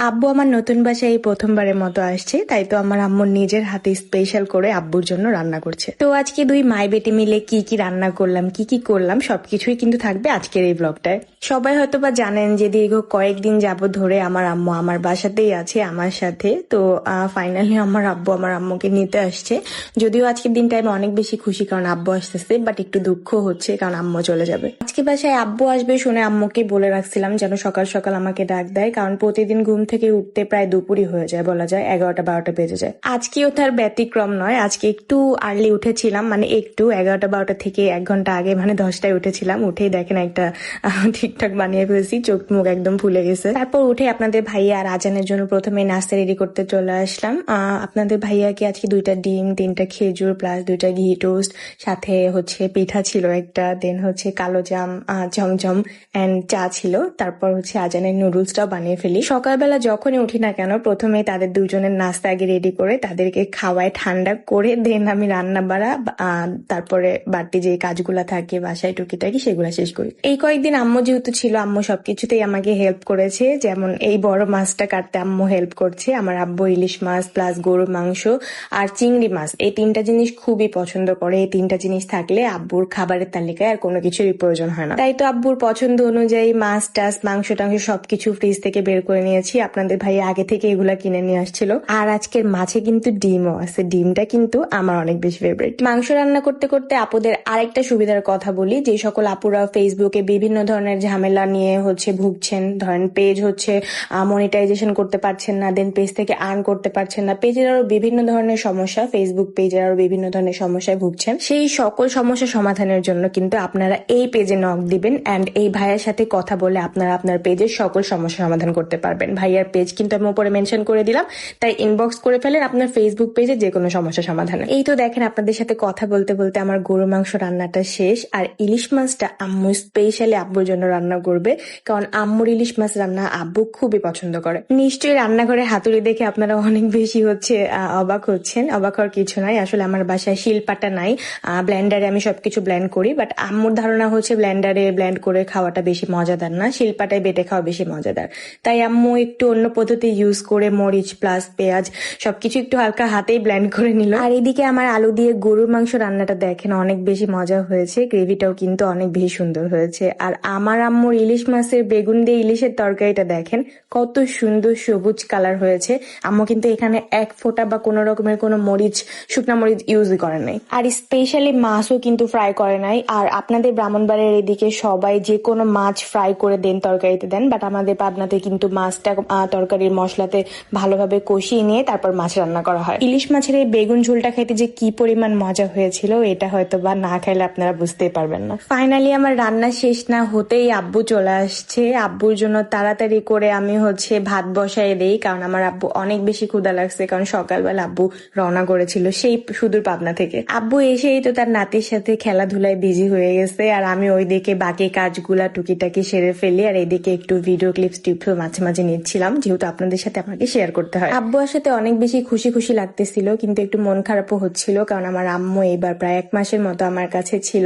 আব্বু আমার নতুন বাসায় এই প্রথমবারের মতো আসছে, তাই তো আমার আম্মু নিজের হাতে স্পেশাল করে আব্বুর জন্য রান্না করছে। তো আজকে দুই মাই বেটি মিলে কি কি রান্না করলাম, কি কি করলাম সবকিছুই কিন্তু থাকবে আজকের এই ব্লগটায়। সবাই হয়তো বা জানেন যে দীর্ঘ কয়েকদিন যাবত ধরে আমার আম্মু আমার বাসাতেই আছে আমার সাথে। তো ফাইনালি আমার আব্বু আমার আম্মুকে নিতে আসছে। যদিও আজকের দিনটা আমি অনেক বেশি খুশি কারণ আব্বু আসতেছে, বাট একটু দুঃখ হচ্ছে কারণ আম্মু চলে যাবে। আজকে বাসায় আব্বু আসবে শুনে আম্মুকে বলে রাখছিলাম যেন সকাল সকাল আমাকে ডাক দেয়, কারণ প্রতিদিন ঘুম থেকে উঠতে প্রায় দুপুরই হয়ে যায়, বলা যায় 11টা-12টা বেজে যায়। আজকেও তার ব্যতিক্রম নয়, আজকে একটু আর্লি উঠেছিলাম, মানে একটু 11টা-12টা থেকে 1 ঘন্টা আগে, মানে 10টায় উঠেছিলাম। উঠেই দেখেন একটা ঠিকঠাক বানিয়ে ফেলছি, চোখ মুখ একদম ফুলে গেছে। তারপর উঠে আপনাদের ভাইয়া আর আজানের জন্য প্রথমে নাস্তা রেডি করতে চলে আসলাম। আপনাদের ভাইয়াকে আজকে 2টা ডিম, 3টা খেজুর প্লাস 2টা ঘি টোস্ট, সাথে হচ্ছে পিঠা ছিল একটা, দেন হচ্ছে কালো জাম, চমচম এন্ড চা ছিল। তারপর হচ্ছে আজানের নুডলসটাও বানিয়ে ফেলি। সকালবেলা যখনই উঠি না কেন প্রথমে তাদের দুজনের নাস্তা আগে রেডি করে তাদেরকে খাওয়ায় ঠান্ডা করে দেন আমি রান্না বাড়া, তারপরে বাড়তি যে কাজগুলা থাকে বাসায় টুকিটাকি সেগুলা শেষ করি। এই কয়েকদিন আম্মু যেহেতু ছিল, আম্মু সবকিছুতেই আমাকে হেল্প করেছে। যেমন এই বড় মাছটা কাটতে আম্মু হেল্প করছে। আমার আব্বু ইলিশ মাছ প্লাস গরুর মাংস আর চিংড়ি মাছ, এই 3টা জিনিস খুবই পছন্দ করে। এই 3টা জিনিস থাকলে আব্বুর খাবারের তালিকায় আর কোনো কিছুরই প্রয়োজন হয় না। তাই তো আব্বুর পছন্দ অনুযায়ী মাছ টাছ মাংস টাংস সবকিছু ফ্রিজ থেকে বের করে নিয়েছি। আপনাদের ভাই আগে থেকে এগুলা কিনে নিয়ে আসছিল। আর আজকের মাছে কিন্তু ডিমও আছে, ডিমটা কিন্তু আমার অনেক বেশি ফেভারিট। মাংস রান্না করতে করতে আপুদের আরেকটা সুবিধার কথা বলি, যে সকল আপুরা ফেসবুকে বিভিন্ন ধরনের ঝামেলা নিয়ে হচ্ছে ভুগছেন, ধরেন পেজ হচ্ছে মনিটাইজেশন করতে পারছেন না, দেন পেজ থেকে আর্ন করতে পারছেন না, পেজের আরো বিভিন্ন ধরনের সমস্যা, ফেসবুক পেজের আরো বিভিন্ন ধরনের সমস্যায় ভুগছেন, সেই সকল সমস্যা সমাধানের জন্য কিন্তু আপনারা এই পেজে নক দিবেন এন্ড এই ভাইয়ের সাথে কথা বলে আপনারা আপনার পেজের সকল সমস্যা সমাধান করতে পারবেন। ভাইয়ার পেজ কিন্তু আমি উপরে মেনশন করে দিলাম, তাই ইনবক্স করে ফেলেন আপনার ফেসবুক পেজে যে কোনো সমস্যা সমাধানে। এই তো দেখেন আপনাদের সাথে কথা বলতে বলতে আমার গরু মাংস রান্নাটা শেষ, আর ইলিশ মাছটা আম্মু স্পেশালি আব্বুর জন্য রান্না করবে, কারণ আম্মুর ইলিশ মাছ রান্না আব্বু খুবই পছন্দ করে। নিশ্চয়ই রান্নাঘরে হাতুড়ি দেখে আপনারা অনেক বেশি হচ্ছে অবাক হচ্ছেন। অবাক হওয়ার কিছু নাই, আসলে আমার বাসায় শিলপাটা নাই, ব্লেন্ডারে আমি সবকিছু ব্লেন্ড করি, বাট আম্মুর ধারণা হচ্ছে ব্লেন্ডারে ব্লেন্ড করে খাওয়াটা বেশি মজাদার না, শিলপাটায় বেটে খাওয়া বেশি মজাদার। তাই আম্মু একটু অন্য পদ্ধতি ইউজ করে মরিচ প্লাস পেঁয়াজ সবকিছু একটু হালকা হাতেই ব্লেন্ড করে নিল। আর এদিকে আমার আলু দিয়ে গরুর মাংস রান্নাটা দেখেন অনেক বেশি মজা হয়েছে, গ্রেভিটাও কিন্তু অনেক বেশি সুন্দর হয়েছে। আর আমার আম্মুর ইলিশ মাছের বেগুন দিয়ে ইলিশের তরকারিটা দেখেন কত সুন্দর সবুজ কালার হয়েছে। আম্মু কিন্তু এখানে এক ফোঁটা বা কোনো রকমের কোনো মরিচ, শুকনা মরিচ ইউজ করে নাই, আর স্পেশালি মাছও কিন্তু ফ্রাই করে নাই। আর আপনাদের ব্রাহ্মণবাড়ির এদিকে সবাই যে কোনো মাছ ফ্রাই করে দেন তরকারিতে দেন, বাট আমাদের পাবনাতে কিন্তু মাছটা তরকারির মশলাতে ভালোভাবে কষিয়ে নিয়ে তারপর মাছ রান্না করা হয়। ইলিশ মাছের এই বেগুন ঝোলটা খেতে যে কি পরিমাণ মজা হয়েছিল এটা হয়তো বা না খাইলে আপনারা বুঝতেই পারবেন না। ফাইনালি আমার রান্না শেষ না হতেই আব্বু চলে আসছে। আব্বুর জন্য তাড়াতাড়ি করে আমি হচ্ছে ভাত বসাই দেই, কারণ আমার আব্বু অনেক বেশি ক্ষুধা লাগছে, কারণ সকালবেলা আব্বু রওনা করেছিল সেই সুদূর পাবনা থেকে। আব্বু এসেই তো তার নাতির সাথে খেলাধুলায় বিজি হয়ে গেছে, আর আমি ওই দিকে বাকি কাজগুলা টুকিটাকি সেরে ফেলি, আর এইদিকে একটু ভিডিও ক্লিপস টিপস মাঝে মাঝে নিচ্ছিলাম, যেহেতু আপনাদের সাথে আমাকে শেয়ার করতে হয়। আব্বুর সাথে অনেক বেশি খুশি খুশি লাগতেছিল, কিন্তু একটু মন খারাপও হচ্ছিল, কারণ আমার আম্মু এইবার প্রায় 1 মাসের মতো আমার কাছে ছিল।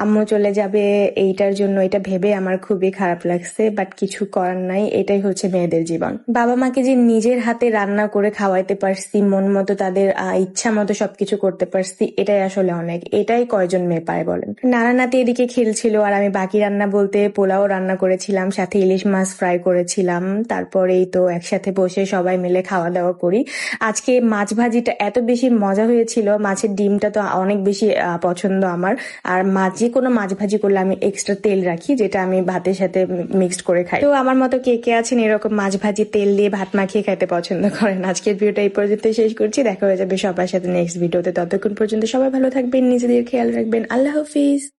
আম্মু চলে যাবে এইটার জন্য এটা ভেবে আমার খুবই খারাপ লাগছে, বাট কিছু করার নাই, এটাই হচ্ছে মেয়েদের জীবন। বাবা মাকে যে নিজের হাতে রান্না করে খাওয়াইতে পারছি, মন মতো তাদের ইচ্ছা মতো সবকিছু করতে পারছি, এটাই আসলে অনেক। এটাই কয়জন মেয়ে পায় বলেন। নানা নাতি এদিকে খেলছিল, আর আমি বাকি রান্না বলতে পোলাও রান্না করেছিলাম, সাথে ইলিশ মাছ ফ্রাই করেছিলাম। তারপরেই তো একসাথে বসে সবাই মিলে খাওয়া দাওয়া করি। আজকে মাছ ভাজিটা এত বেশি মজা হয়েছিল, মাছের ডিমটা তো অনেক বেশি পছন্দ আমার, আর যে কোনো মাছ ভাজি করলে আমি এক্সট্রা তেল রাখি, যেটা আমি ভাতের সাথে মিক্সড করে খাই। তো আমার মতো কে কে আছেন এরকম মাছ ভাজি তেল দিয়ে ভাত মাখিয়ে খাইতে পছন্দ করেন? আজকের ভিডিওটা এই পর্যন্ত শেষ করছি, দেখা হয়ে যাবে সবার সাথে নেক্সট ভিডিওতে। ততক্ষণ পর্যন্ত সবাই ভালো থাকবেন, নিজেদের খেয়াল রাখবেন। আল্লাহ হাফিজ।